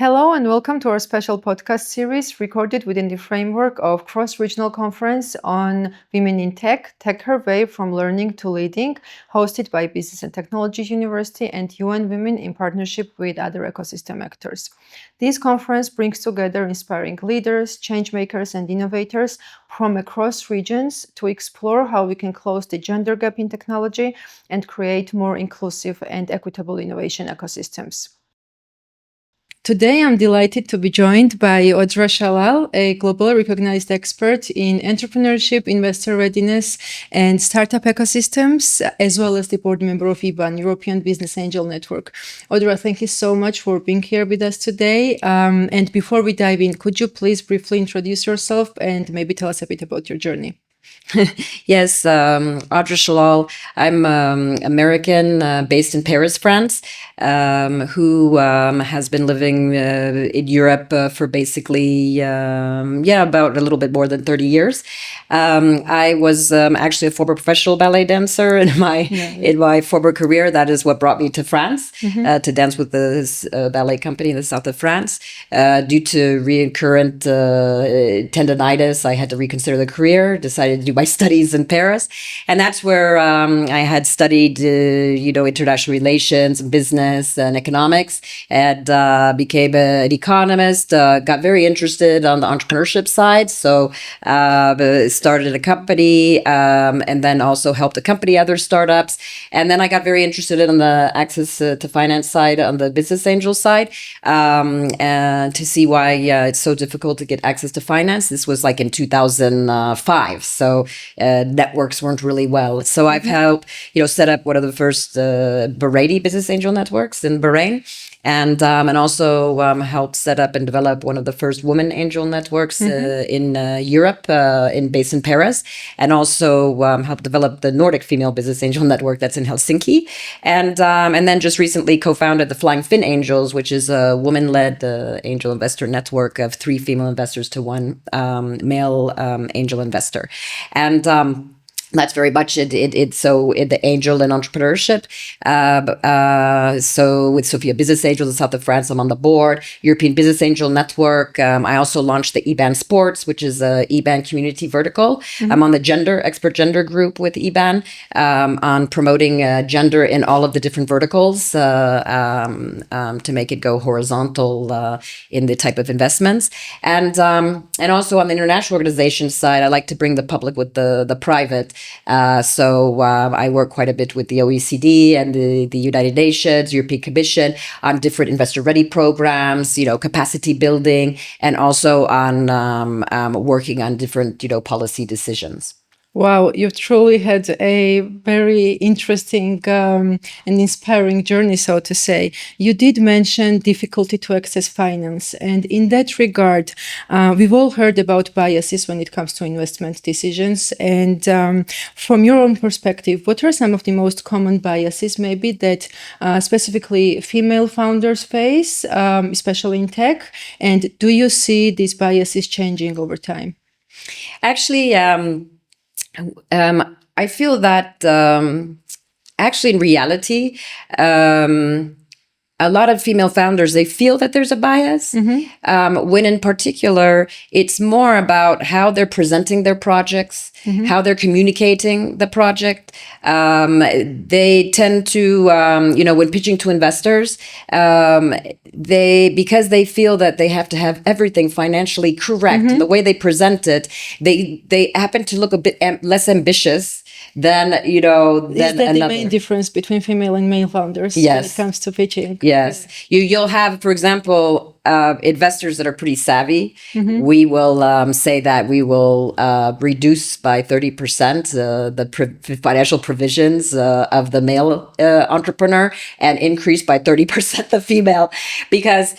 Hello and welcome to our special podcast series recorded within the framework of Cross-Regional Conference on Women in Tech, Tech Her Way from Learning to Leading, hosted by Business and Technology University and UN Women in partnership with other ecosystem actors. This conference brings together inspiring leaders, change makers and innovators from across regions to explore how we can close the gender gap in technology and create more inclusive and equitable innovation ecosystems. Today, I'm delighted to be joined by Odri Shallal, a globally recognized expert in entrepreneurship, investor readiness, and startup ecosystems, as well as the board member of EBAN, European Business Angel Network. Odri, thank you so much for being here with us today. And before we dive in, could you please briefly introduce yourself and maybe tell us a bit about your journey? Yes, Odri Shallal. I'm American, based in Paris, France, who has been living in Europe for basically, about a little bit more than 30 years. I was actually a former professional ballet dancer in my former career. That is what brought me to France to dance with this ballet company in the south of France. Due to recurrent tendonitis, I had to reconsider the career, decided to do my studies in Paris. And that's where I had studied, international relations, business and economics, and became an economist, got very interested on the entrepreneurship side. So started a company and then also helped accompany other startups. And then I got very interested in the access to finance side on the business angel side, and to see why it's so difficult to get access to finance. This was like in 2005. So networks weren't really well. So I've helped, set up one of the first Bahraini business angel networks in Bahrain, and also helped set up and develop one of the first women angel networks in Europe, based in Paris, and also helped develop the Nordic female business angel network that's in Helsinki, and then just recently co-founded the Flying Fin Angels, which is a woman-led angel investor network of 3 female investors to 1 male angel investor. And that's very much it. So in the angel and entrepreneurship. So with Sophia Business Angels in the south of France, I'm on the board. European Business Angel Network. I also launched the EBAN Sports, which is a EBAN community vertical. I'm on the expert gender group with EBAN on promoting gender in all of the different verticals to make it go horizontal in the type of investments. And also on the international organization side, I like to bring the public with the private. So I work quite a bit with the OECD and the United Nations, European Commission on different investor ready programs, capacity building, and also on working on different, policy decisions. Wow, you've truly had a very interesting and inspiring journey, so to say. You did mention difficulty to access finance. And in that regard, we've all heard about biases when it comes to investment decisions. And from your own perspective, what are some of the most common biases maybe that specifically female founders face, especially in tech? And do you see these biases changing over time? Actually, I feel that actually in reality, a lot of female founders, they feel that there's a bias, when in particular, it's more about how they're presenting their projects, how they're communicating the project. They tend to, when pitching to investors, because they feel that they have to have everything financially correct, the way they present it, they happen to look a bit less ambitious than, Is that the main difference between female and male founders when it comes to pitching? Yes. You'll have, for example, investors that are pretty savvy. We will say that we will reduce by 30% the financial provisions of the male entrepreneur and increase by 30% the female, because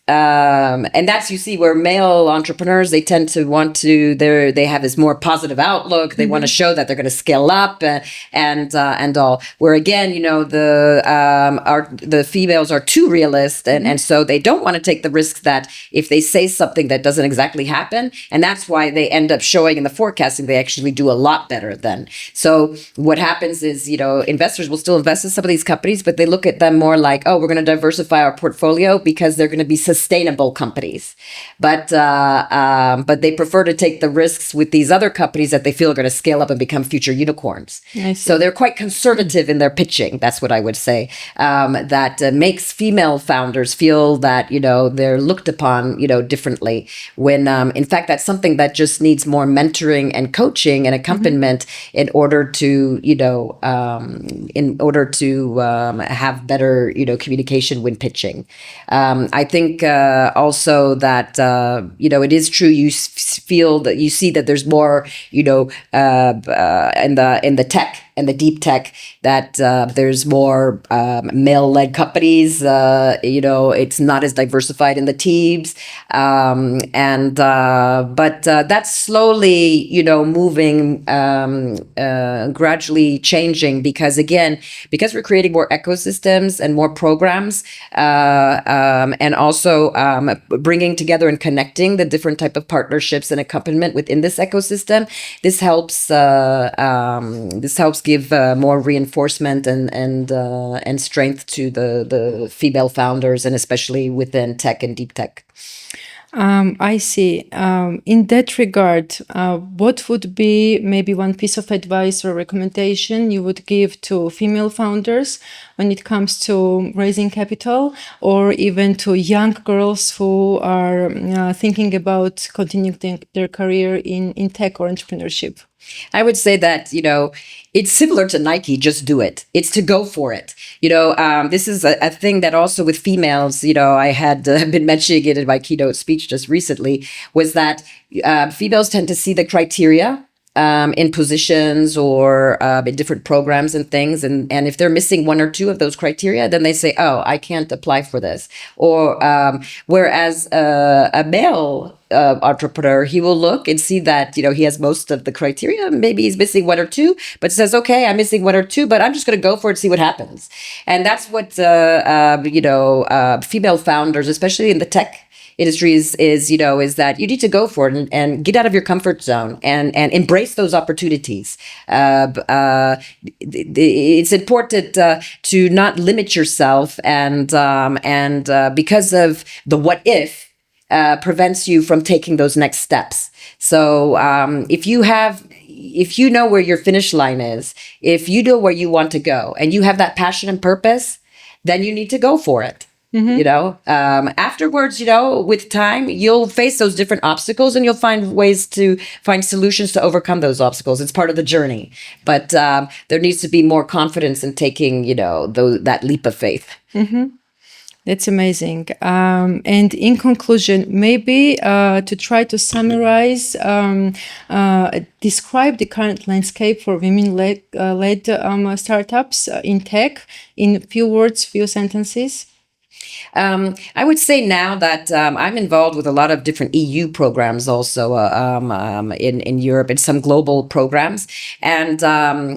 and that's, you see, where male entrepreneurs, they tend to want to, they have this more positive outlook. They want to show that they're going to scale up and all. Where again, the females are too realist, and so they don't want to take the risks that if they say something that doesn't exactly happen, and that's why they end up showing in the forecasting, they actually do a lot better then. So what happens is, investors will still invest in some of these companies, but they look at them more like, oh, we're going to diversify our portfolio because they're going to be sustainable companies. But they prefer to take the risks with these other companies that they feel are going to scale up and become future unicorns. So they're quite conservative in their pitching. That's what I would say. That makes female founders feel that, they're looked upon, differently, when in fact, that's something that just needs more mentoring and coaching and accompaniment in order to, have better, communication when pitching. I think also that, it is true. You feel that you see that there's more, in the tech and the deep tech, that there's more male-led companies. It's not as diversified in the teams, but that's slowly, moving, gradually changing, because we're creating more ecosystems and more programs, and also bringing together and connecting the different type of partnerships and accompaniment within this ecosystem. This helps give more reinforcement and strength to the female founders, and especially within tech and deep tech. I see. In that regard, what would be maybe one piece of advice or recommendation you would give to female founders when it comes to raising capital, or even to young girls who are thinking about continuing their career in tech or entrepreneurship? I would say that, it's similar to Nike, just do it. It's to go for it. This is a thing that also with females, I had been mentioning it in my keynote speech just recently, was that females tend to see the criteria in positions or in different programs and things. And if they're missing one or two of those criteria, then they say, oh, I can't apply for this. Or whereas a male entrepreneur, he will look and see that, he has most of the criteria. Maybe he's missing one or two, but says, okay, I'm missing one or two, but I'm just going to go for it, see what happens. And that's what, female founders, especially in the tech industry, is that you need to go for it and get out of your comfort zone and embrace those opportunities. It's important to not limit yourself, and because of the what if, prevents you from taking those next steps. So if you know where your finish line is, if you know where you want to go, and you have that passion and purpose, then you need to go for it. Afterwards, with time, you'll face those different obstacles, and you'll find ways to find solutions to overcome those obstacles. It's part of the journey, but there needs to be more confidence in taking, that leap of faith. That's amazing. And in conclusion, maybe to try to summarize, describe the current landscape for women-led startups in tech in few words, few sentences. I would say now that I'm involved with a lot of different EU programs also in Europe, and some global programs, and so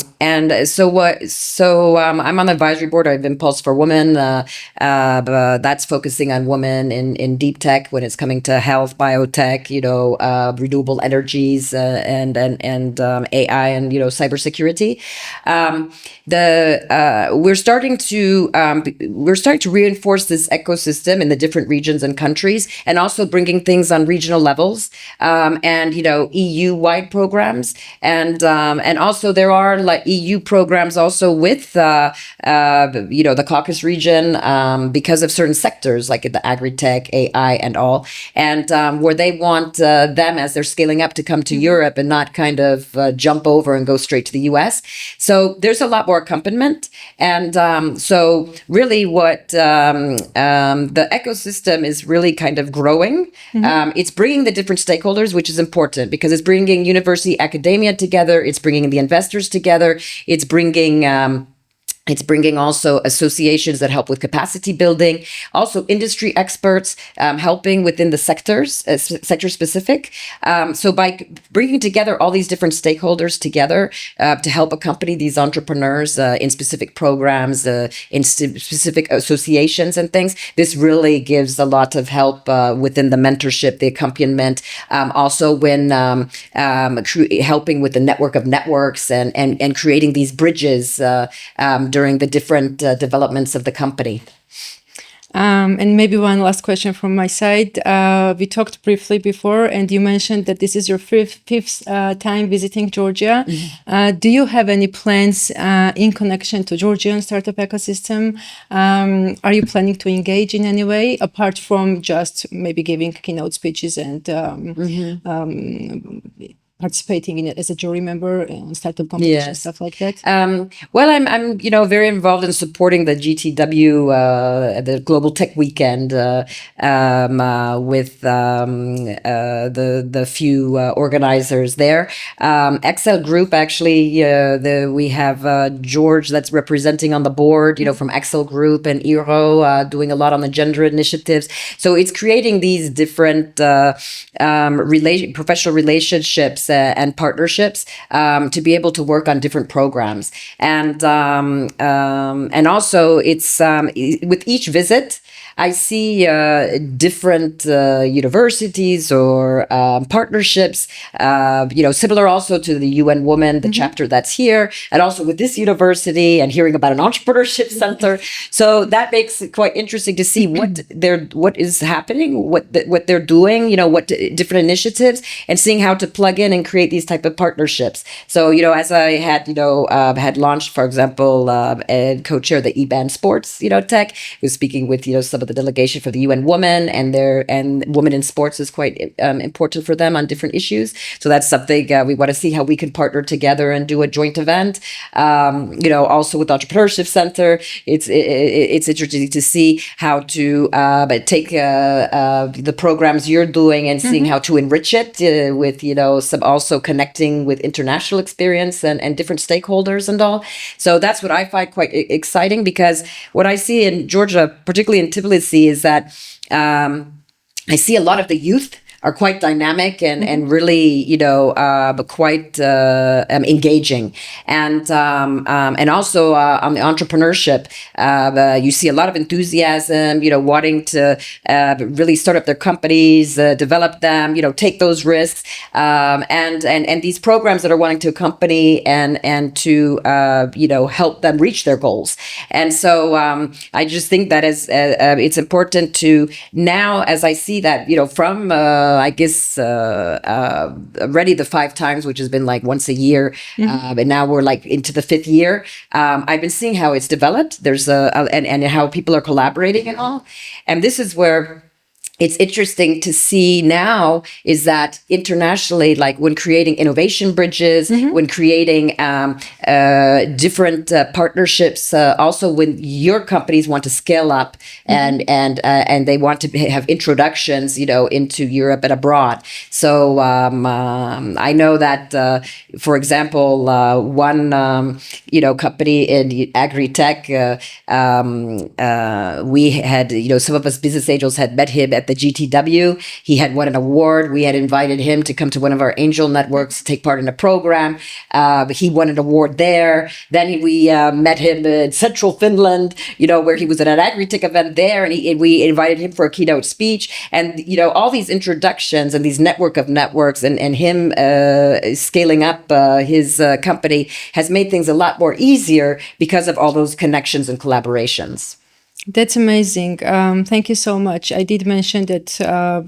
I'm on the advisory board of Impulse for Women. That's focusing on women in deep tech when it's coming to health, biotech, renewable energies, and AI and cybersecurity. We're starting to reinforce this ecosystem in the different regions and countries, and also bringing things on regional levels, and EU-wide programs, and also there are like EU programs also with the Caucasus region, because of certain sectors like the agri-tech, AI, and all, and where they want them, as they're scaling up, to come to Europe and not kind of jump over and go straight to the US. So there's a lot more accompaniment, and so really what the ecosystem is really kind of growing. It's bringing the different stakeholders, which is important, because it's bringing university academia together. It's bringing the investors together. It's bringing It's bringing also associations that help with capacity building, also industry experts helping within the sectors, sector specific. So by bringing together all these different stakeholders together to help accompany these entrepreneurs in specific programs, in specific associations and things, this really gives a lot of help within the mentorship, the accompaniment, also when helping with the network of networks and creating these bridges during the different developments of the company. And maybe one last question from my side. We talked briefly before, and you mentioned that this is your fifth time visiting Georgia. Do you have any plans in connection to Georgian startup ecosystem? Are you planning to engage in any way, apart from just maybe giving keynote speeches and participating in it as a jury member in startup competition, stuff like that? Well, I'm very involved in supporting the GTW, the Global Tech Weekend, with the few organizers there. Excel Group, actually, we have George that's representing on the board, from Excel Group, and Iro doing a lot on the gender initiatives. So it's creating these different professional relationships and partnerships to be able to work on different programs, and also it's with each visit I see different universities or partnerships, similar also to the UN Women, the chapter that's here, and also with this university, and hearing about an entrepreneurship center. So that makes it quite interesting to see what is happening, what they're doing, what different initiatives, and seeing how to plug in and create these type of partnerships. So as I had had launched, for example, and co-chair the EBAN Sports Tech, was speaking with some of the delegation for the UN Women, and women in sports is quite important for them on different issues. So that's something we want to see how we can partner together and do a joint event. Also with Entrepreneurship Center, it's interesting to see how to take the programs you're doing and seeing how to enrich it with some also connecting with international experience and different stakeholders and all. So that's what I find quite exciting, because what I see in Georgia, particularly in Tbilisi, is that I see a lot of the youth are quite dynamic and really, quite engaging. And also on the entrepreneurship, you see a lot of enthusiasm, wanting to really start up their companies, develop them, take those risks, and these programs that are wanting to accompany and to help them reach their goals. And so I just think that it's important to now, as I see that, from I guess already the 5 times, which has been like once a year, and now we're like into the 5th year. I've been seeing how it's developed. There's and how people are collaborating and all, and this is where it's interesting to see now is that internationally, like when creating innovation bridges, when creating different partnerships, also when your companies want to scale up and they want to have introductions, into Europe and abroad. So I know that, for example, one company in agri-tech, we had some of us business angels had met him at the GTW. He had won an award. We had invited him to come to one of our angel networks to take part in a program. He won an award there. Then we met him in central Finland, where he was at an agri-tech event there, and we invited him for a keynote speech. And all these introductions and these network of networks and him scaling up his company has made things a lot more easier because of all those connections and collaborations. That's amazing. Thank you so much. I did mention that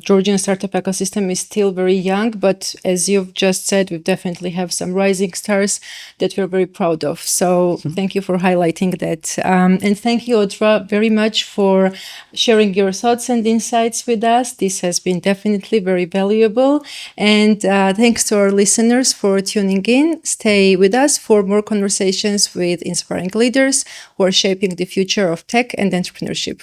Georgian startup ecosystem is still very young, but as you've just said, we definitely have some rising stars that we're very proud of. So thank you for highlighting that. And thank you, Odra, very much for sharing your thoughts and insights with us. This has been definitely very valuable. And thanks to our listeners for tuning in. Stay with us for more conversations with inspiring leaders who are shaping the future of tech and entrepreneurship.